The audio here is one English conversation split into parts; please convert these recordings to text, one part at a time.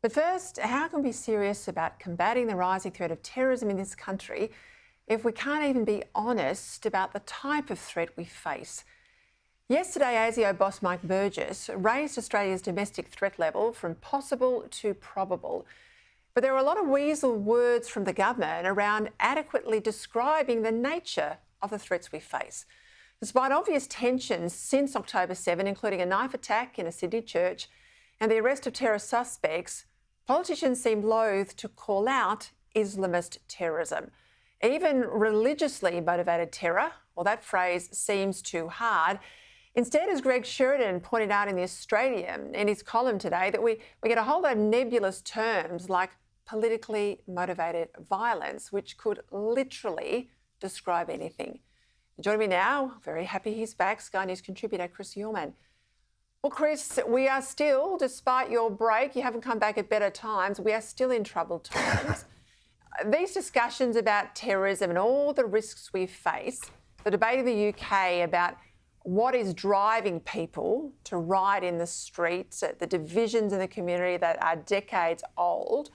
But first, how can we be serious about combating the rising threat of terrorism in this country if we can't even be honest about the type of threat we face? Yesterday, ASIO boss Mike Burgess raised Australia's domestic threat level from possible to probable. But there were a lot of weasel words from the government around adequately describing the nature of the threats we face. Despite obvious tensions since October 7, including a knife attack in a Sydney church and the arrest of terror suspects, politicians seem loath to call out Islamist terrorism. Even religiously motivated terror, well, that phrase seems too hard. Instead, as Greg Sheridan pointed out in The Australian in his column today, that we get a whole lot of nebulous terms like politically motivated violence, which could literally describe anything. Joining me now, very happy he's back, Sky News contributor Chris Uhlmann. Well, Chris, we are still, despite your break, you haven't come back at better times, we are still in troubled times. These discussions about terrorism and all the risks we face, the debate in the UK about what is driving people to riot in the streets, the divisions in the community that are decades old,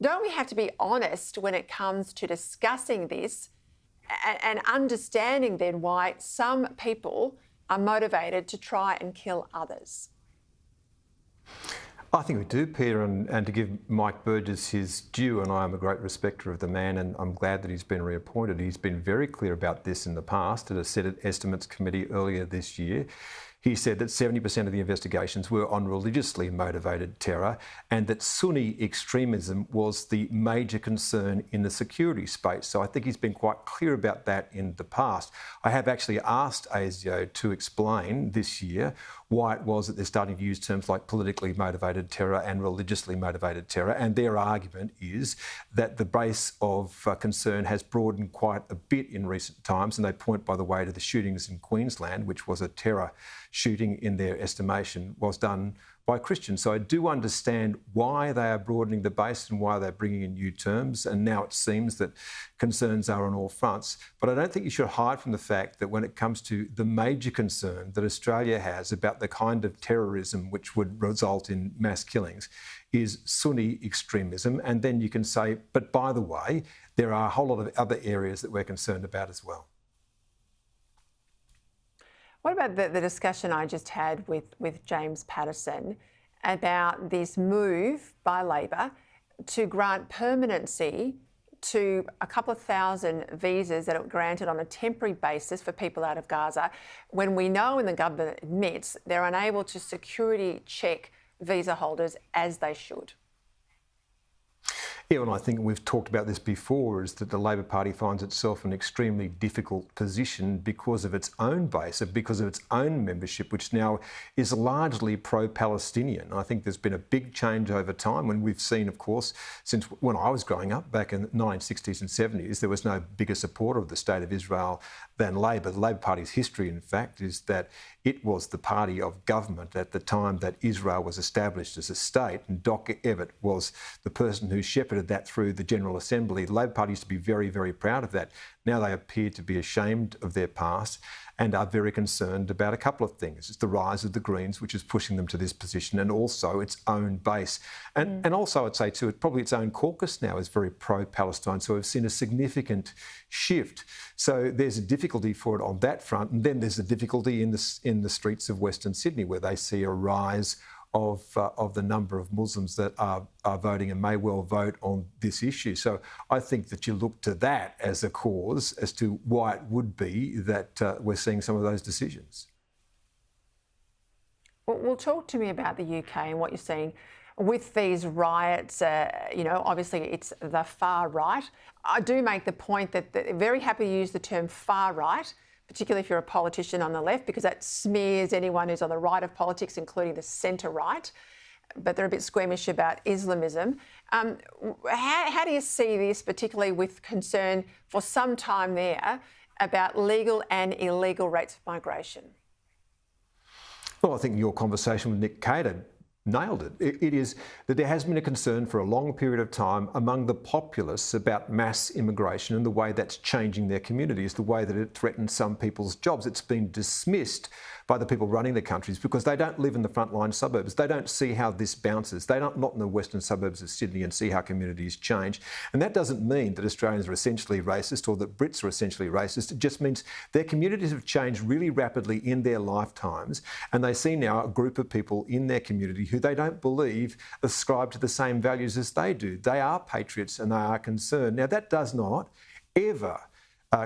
don't we have to be honest when it comes to discussing this and understanding then why some people are motivated to try and kill others? I think we do, Peter, and to give Mike Burgess his due, and I am a great respecter of the man, and I'm glad that he's been reappointed. He's been very clear about this in the past at a Senate Estimates Committee earlier this year. He said that 70% of the investigations were on religiously motivated terror and that Sunni extremism was the major concern in the security space. So I think he's been quite clear about that in the past. I have actually asked ASIO to explain this year why it was that they're starting to use terms like politically motivated terror and religiously motivated terror. And their argument is that the base of concern has broadened quite a bit in recent times. And they point, by the way, to the shootings in Queensland, which was a terror shooting in their estimation, was done by Christians. So I do understand why they are broadening the base and why they're bringing in new terms. And now it seems that concerns are on all fronts. But I don't think you should hide from the fact that when it comes to the major concern that Australia has about the kind of terrorism which would result in mass killings is Sunni extremism. And then you can say, but by the way, there are a whole lot of other areas that we're concerned about as well. What about the discussion I just had with James Patterson about this move by Labor to grant permanency to a couple of thousand visas that are granted on a temporary basis for people out of Gaza, when we know, and the government admits, they're unable to security check visa holders as they should? Yeah, and I think we've talked about this before, is that the Labor Party finds itself in an extremely difficult position because of its own base, because of its own membership, which now is largely pro-Palestinian. I think there's been a big change over time when we've seen, of course, since when I was growing up back in the 1960s and 70s, there was no bigger supporter of the State of Israel than Labor. The Labor Party's history, in fact, is that it was the party of government at the time that Israel was established as a state, and Doc Evatt was the person who shepherded that through the General Assembly. The Labor Party used to be very, very proud of that. Now they appear to be ashamed of their past and are very concerned about a couple of things. It's the rise of the Greens, which is pushing them to this position, and also its own base. And also, I'd say too, probably its own caucus now is very pro-Palestine. So we've seen a significant shift. So there's a difficulty for it on that front. And then there's a difficulty in the streets of Western Sydney, where they see a rise of the number of Muslims that are voting and may well vote on this issue. So I think that you look to that as a cause as to why it would be that we're seeing some of those decisions. Well, talk to me about the UK and what you're seeing with these riots. Obviously it's the far right. I do make the point that they're very happy to use the term far right, particularly if you're a politician on the left, because that smears anyone who's on the right of politics, including the centre-right. But they're a bit squeamish about Islamism. How do you see this, particularly with concern for some time there about legal and illegal rates of migration? Well, I think your conversation with Nick Cater nailed it. It is that there has been a concern for a long period of time among the populace about mass immigration and the way that's changing their communities, the way that it threatens some people's jobs. It's been dismissed by the people running the countries because they don't live in the frontline suburbs. They don't see how this bounces. They're not in the western suburbs of Sydney and see how communities change. And that doesn't mean that Australians are essentially racist or that Brits are essentially racist. It just means their communities have changed really rapidly in their lifetimes, and they see now a group of people in their community who they don't believe ascribe to the same values as they do. They are patriots and they are concerned. Now, that does not ever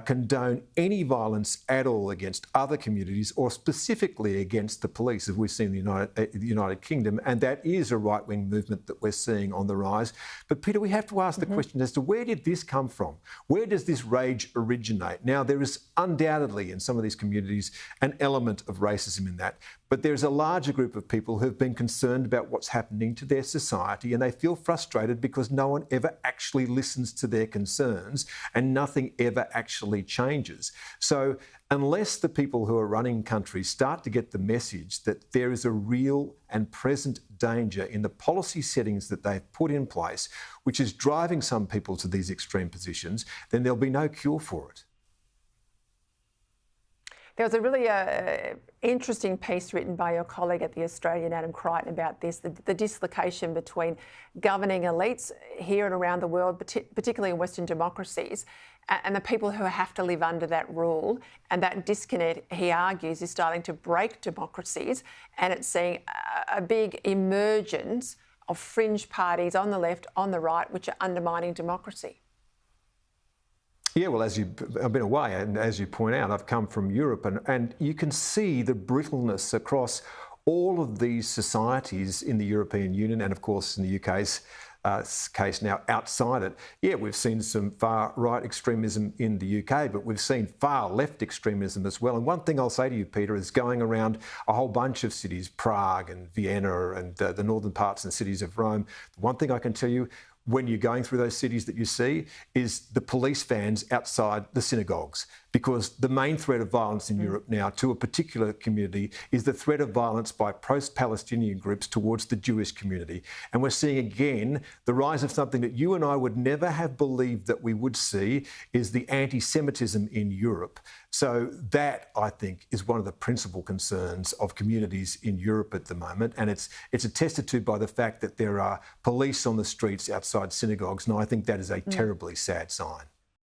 condone any violence at all against other communities or specifically against the police, as we've seen in the United Kingdom, and that is a right-wing movement that we're seeing on the rise. But Peter, we have to ask the question as to where did this come from? Where does this rage originate? Now, there is undoubtedly in some of these communities an element of racism in that, but there's a larger group of people who've been concerned about what's happening to their society, and they feel frustrated because no one ever actually listens to their concerns and nothing ever actually changes. So unless the people who are running countries start to get the message that there is a real and present danger in the policy settings that they've put in place, which is driving some people to these extreme positions, then there'll be no cure for it. There was a really interesting piece written by your colleague at The Australian, Adam Crichton, about this, the dislocation between governing elites here and around the world, particularly in Western democracies, and the people who have to live under that rule. And that disconnect, he argues, is starting to break democracies, and it's seeing a big emergence of fringe parties on the left, on the right, which are undermining democracy. Yeah, well, I've been away, and as you point out, I've come from Europe, and you can see the brittleness across all of these societies in the European Union, and of course in the UK's case now outside it. Yeah, we've seen some far-right extremism in the UK, but we've seen far-left extremism as well. And one thing I'll say to you, Peter, is going around a whole bunch of cities, Prague and Vienna and the northern parts and cities of Rome, the one thing I can tell you, when you're going through those cities that you see is the police vans outside the synagogues, because the main threat of violence in Europe now to a particular community is the threat of violence by pro-Palestinian groups towards the Jewish community. And we're seeing again the rise of something that you and I would never have believed that we would see, is the anti-Semitism in Europe. So that, I think, is one of the principal concerns of communities in Europe at the moment. And it's attested to by the fact that there are police on the streets outside synagogues. And I think that is a terribly sad sign.